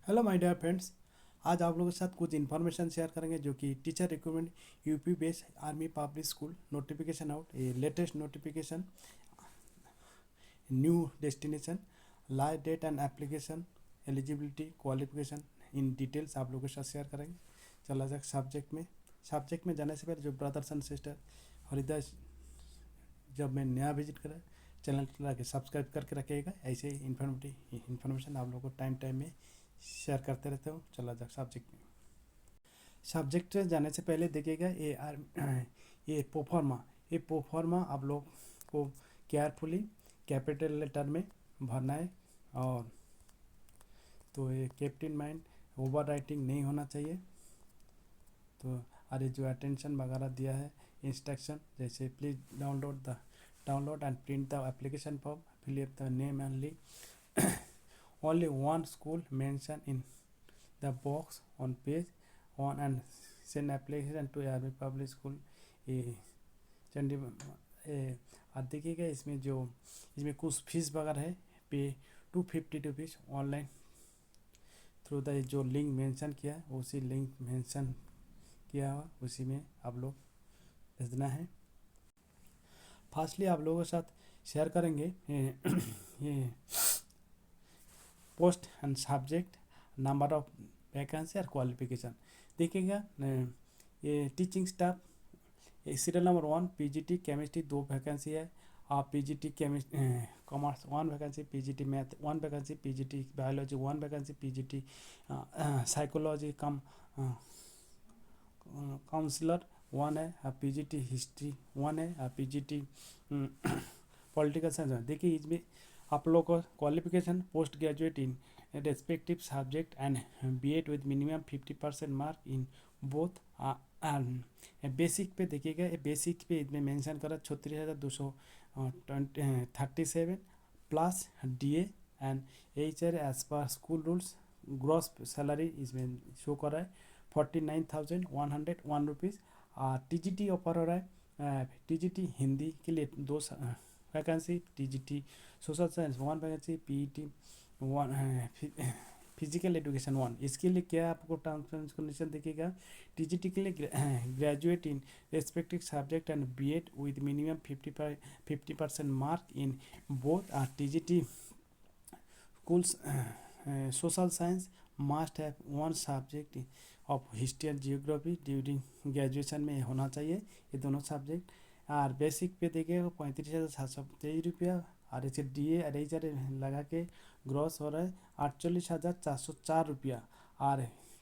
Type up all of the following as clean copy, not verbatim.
Hello my dear friends. आज आप लोगों के साथ कुछ इन्फॉर्मेशन शेयर करेंगे जो कि teacher recruitment UP base army public school notification out, ये latest notification, new destination, last date and application, eligibility, qualification in details आप लोगों के साथ शेयर करेंगे। चला जाए सब्जेक्ट में जाने से पहले जो ब्रदर्स एंड सिस्टर हृदय, जब मैं नया विजिट करा चैनल चला के सब्सक्राइब करके रखिएगा। ऐसे ही इन्फॉर्मेशन आप लोगों को टाइम में शेयर करते रहते हो। चला जाए सब्जेक्ट जाने से पहले देखिएगा ये प्रोफार्मा आप लोग को केयरफुली कैपिटल लेटर में भरना है। और तो ये कैप्टन माइंड ओवर राइटिंग नहीं होना चाहिए। तो अरे जो अटेंशन वगैरह दिया है इंस्ट्रक्शन, जैसे please download and print the application form, fill up the name and only one school mentioned in the box on page 1 and send application to Army Public School ए चंडी और देखिएगा इसमें कुछ फीस वगैरह है पे 250 रुपीज़ ऑनलाइन थ्रू द जो link mention किया है उसी लिंक मेंशन किया हुआ उसी में आप लोग भेजना है। फास्टली आप लोगों के साथ शेयर करेंगे ये post and subject, number of vacancy और क्वालिफिकेशन। देखिएगा ये teaching staff serial number 1 PGT chemistry 2 vacancy है। और PGT commerce 1 vacancy, PGT math 1 vacancy, PGT biology 1 vacancy, PGT psychology counsellor 1 है, पीजीटी हिस्ट्री 1 है, पीजीटी पॉलिटिकल साइंस। देखिए इसमें आप लोग को qualification post graduate in respective subject and BEd with minimum 50% mark in both. Basic pay देखिएगा, basic pay इसमें mention करा 36,237 प्लस DA and HR as per school rules. Gross salary इसमें शो कर रहा है 49,101 रुपीज़। टीजीटी ऑफर हो रहा है। टीजीटी हिंदी के लिए 2 vacancy, TGT social science 1 vacancy, PET 1, physical education 1। इसके लिए क्या आपको टर्म्स एंड कंडीशन देखिएगा। टीजीटी के लिए graduate in respective subject and BEd with minimum 50% mark in both. TGT schools social science must have 1 subject of history and geography during graduation में होना चाहिए ये दोनों सब्जेक्ट। और बेसिक पे देखिएगा 35,723 रुपया। और इसे डीए और एच लगा के ग्रॉस हो रहा है 48,404 रुपया। और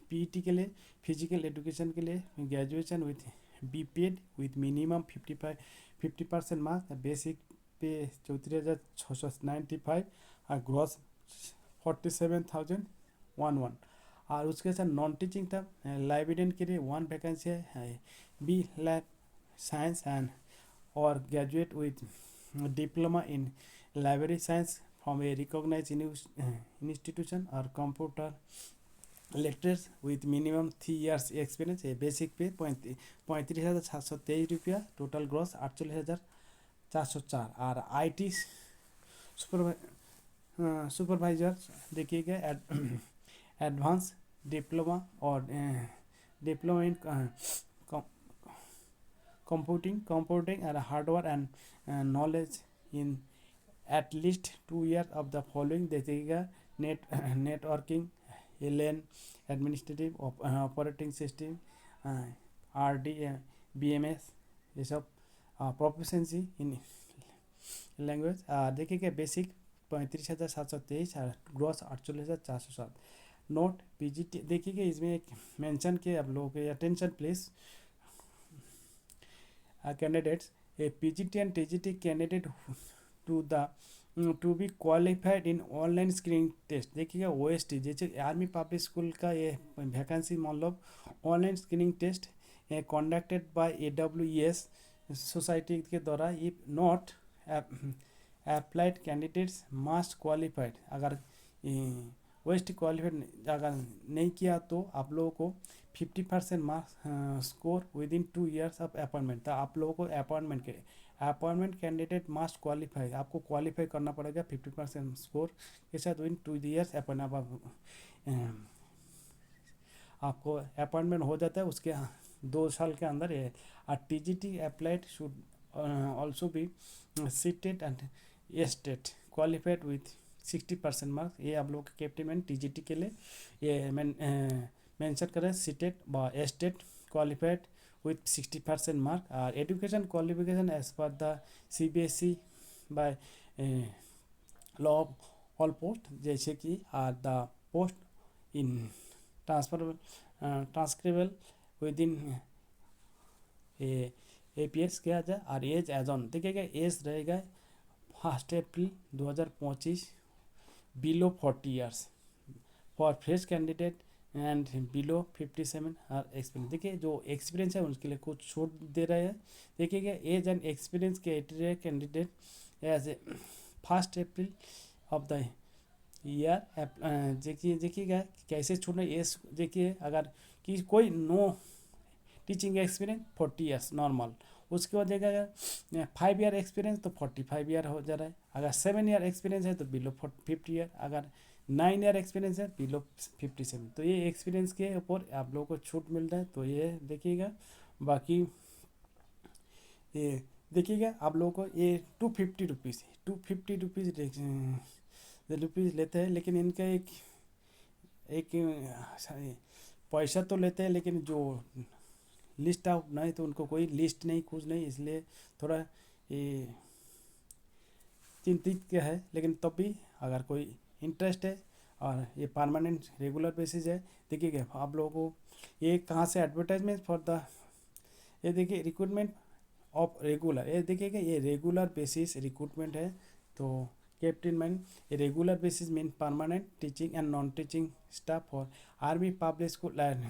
पीईटी के लिए फिजिकल एजुकेशन के लिए graduation with BPEd with minimum 50% marks, basic पे 34,695 और ग्रॉस 47,011। और उसके साथ नॉन टीचिंग था लाइब्रेरियन के लिए 1 वैकेंसी है, बी लैब साइंस एंड और graduate with diploma in library science from a recognise institution और computer lectures with minimum 3 years experience है। बेसिक पे 35,723 रुपया, टोटल ग्रॉस 48,404। और आईटी सुपरवाइजर देखिएगा एडवांस डिप्लोमा और diploma in computing and hardware and knowledge in at least 2 years of the following देखिएगा networking, LAN, administrative operating system, RD, BMS, ये सब proficiency in language। देखिएगा basic 35,723 और gross 48,407। Note PGT देखिएगा इसमें एक मेंशन के आप लोगों के attention please candidates, a PGT and TGT candidate to be qualified in online screening test। देखिएगा OST जैसे आर्मी पब्लिक स्कूल का ये वैकेंसी मतलब online screening test conducted by AWES society के द्वारा। If not applied candidates must qualified, अगर OST qualified अगर नहीं किया तो आप लोगों को 50% marks score within 2 years of appointment. तो आप लोगों को अपॉइंटमेंट कैंडिडेट मस्ट क्वालिफाई, आपको क्वालिफाई करना पड़ेगा 50% स्कोर के साथ विद इन 2 years अपॉइंटमेंट। आपको अपॉइंटमेंट हो जाता है उसके 2 साल के अंदर। ये TGT applied should also be seated and state qualified with 60% marks. ये आप लोग के कैप्टन मैन TGT के लिए ये मेंशन करें, सीटेड व स्टेट क्वालिफाइड विथ 60% मार्क। और education qualification as per the CBSE by law all post, जैसे कि the post in transferable within APS किया जाए। और एज एज ऑन देखिएगा, एज रहेगा 1 April 2025 below 40 years for fresh candidate and below 57 experience. देखिए जो एक्सपीरियंस है उसके लिए कुछ छूट दे रहे हैं। देखिएगा age and experience criteria candidate age a 1 April of the year. देखिएगा कैसे छूट है। एज देखिए अगर कि कोई no teaching experience 40 years normal, उसके बाद देखा 5 year एक्सपीरियंस तो 45 year हो जा रहा है। अगर 7 year एक्सपीरियंस है तो बिलो 50 year, अगर 9 year एक्सपीरियंस है बिलो 57। तो ये एक्सपीरियंस के ऊपर आप लोगों को छूट मिल रहा है, तो ये देखिएगा। बाकी ये देखिएगा आप लोगों को ये 250 रुपीज़ लेते हैं, लेकिन इनका एक पैसा तो लेते हैं, लेकिन जो लिस्ट आउट नहीं तो उनको कोई लिस्ट नहीं, कुछ नहीं, इसलिए थोड़ा ये चिंतित क्या है। लेकिन तब भी अगर कोई इंटरेस्ट है और ये परमानेंट रेगुलर बेसिस है, देखिएगा आप लोगों को ये कहाँ से एडवर्टाइजमेंट फॉर द, ये देखिए रिक्रूटमेंट ऑफ रेगुलर, ये देखिएगा ये रेगुलर बेसिस रिक्रूटमेंट है। तो कैप्टन मैन ये regular basis mean permanent teaching and non teaching staff for army public school and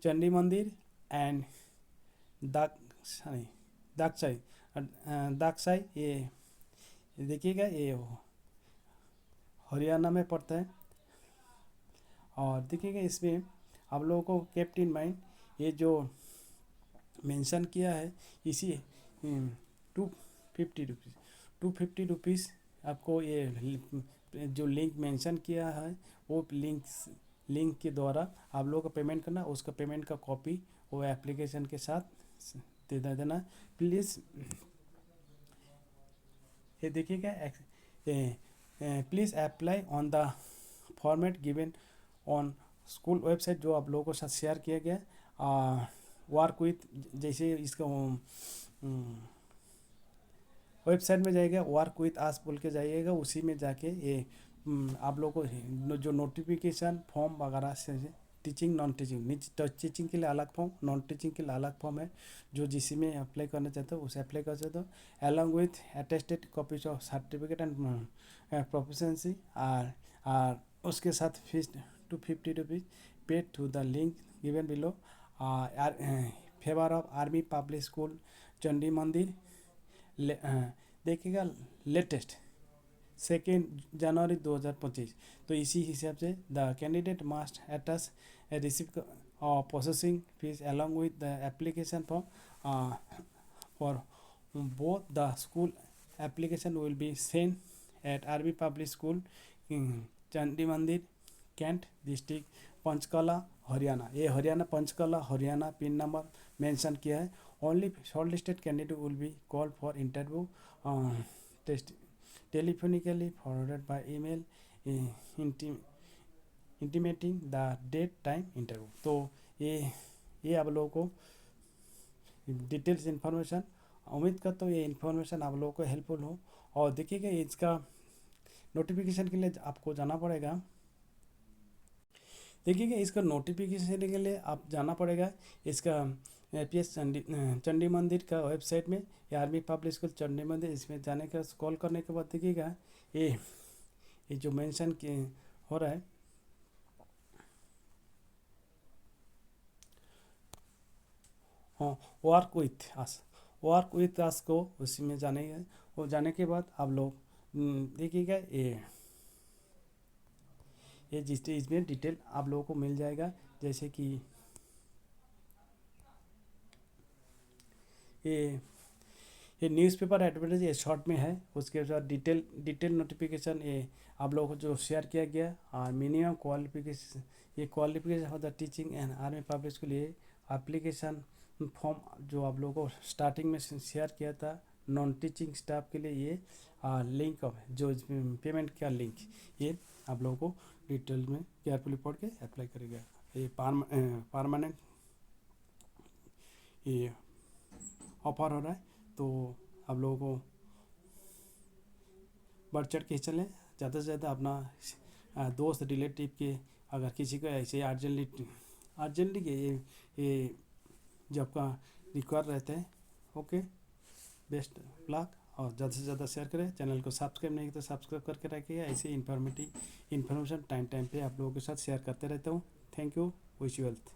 Chandi मंदिर एंड दाकसाई। ये देखिएगा ये हरियाणा में पड़ता है। और देखिएगा इसमें आप लोगों को कैप्टन माइन ये जो मेंशन किया है, इसी 250 रुपीज़ आपको ये जो लिंक मेंशन किया है वो लिंक के द्वारा आप लोगों को पेमेंट करना। उसका पेमेंट का कॉपी वो एप्लीकेशन के साथ दे देना प्लीज़। ये देखिएगा please apply on the format given on school website, जो आप लोगों को साथ शेयर किया गया। वर्क विथ, जैसे इसका वेबसाइट में जाइएगा, वर्क विथ आस बोल के जाइएगा, उसी में जाके ये आप लोगों को जो नोटिफिकेशन फॉर्म वगैरह से टीचिंग नॉन टीचिंग, टीचिंग के लिए अलग फॉर्म, नॉन टीचिंग के लिए अलग फॉर्म है, जो जिसी में अप्लाई करना चाहते हो उसे अप्लाई कर सकते हो, along with attested copies of certificate and proficiency. और उसके साथ fees 250 rupees paid to the link given below. Favour of army public school Chandi Mandir. देखिएगा लेटेस्ट 2 जनवरी 2025। तो इसी हिसाब से the candidate must attach receipt processing fees along with the application form for both the school. Application will be sent at army public school Chandi Mandir cantt district Panchkula Haryana. ये Haryana Panchkula Haryana pin number mention किया है। Only shortlisted candidate will be call for interview test telephonically forwarded by email intimating the date time interview। तो ये आप लोगों को details information, उम्मीद करता हूँ ये इन्फॉर्मेशन आप लोगों को हेल्पफुल हो। और देखिएगा इसका नोटिफिकेशन के लिए आपको जाना पड़ेगा। देखिएगा इसका नोटिफिकेशन के लिए आप जाना पड़ेगा इसका APS चंडी मंदिर का वेबसाइट में, या आर्मी पब्लिक स्कूल चंडी मंदिर, इसमें जाने का कॉल करने के बाद देखिएगा ये जो मेंशन हो रहा है वर्क विथ अस को उसी में जाने के बाद आप लोग देखिएगा ये ये जिस इसमें डिटेल आप लोगों को मिल जाएगा। जैसे कि ये न्यूज़पेपर एडवर्टाइज ये शॉर्ट में है, उसके बाद डिटेल नोटिफिकेशन ये आप लोगों को जो शेयर किया गया। और मिनिमम क्वालिफिकेशन, ये qualification for the teaching and army public के लिए एप्लीकेशन फॉर्म जो आप लोगों को स्टार्टिंग में शेयर किया था नॉन टीचिंग स्टाफ के लिए, ये लिंक जो पेमेंट का लिंक, ये आप लोगों को डिटेल में केयरफुली पढ़ के अप्लाई करेगा। ये परमानेंट ये ऑफर हो रहा है, तो आप लोगों को बढ़ चढ़ के चलें, ज़्यादा से ज़्यादा अपना दोस्त रिलेटिव के अगर किसी को ऐसे अर्जेंटली के ये जॉब का रिक्वायर रहता है। ओके, बेस्ट लक, और ज़्यादा से ज़्यादा शेयर करें। चैनल को सब्सक्राइब नहीं तो सब्सक्राइब करके रखिएगा। ऐसे इन्फॉर्मेटिव इन्फॉर्मेशन टाइम पे आप लोगों के साथ शेयर करते रहता हूँ। Thank you, wish you health.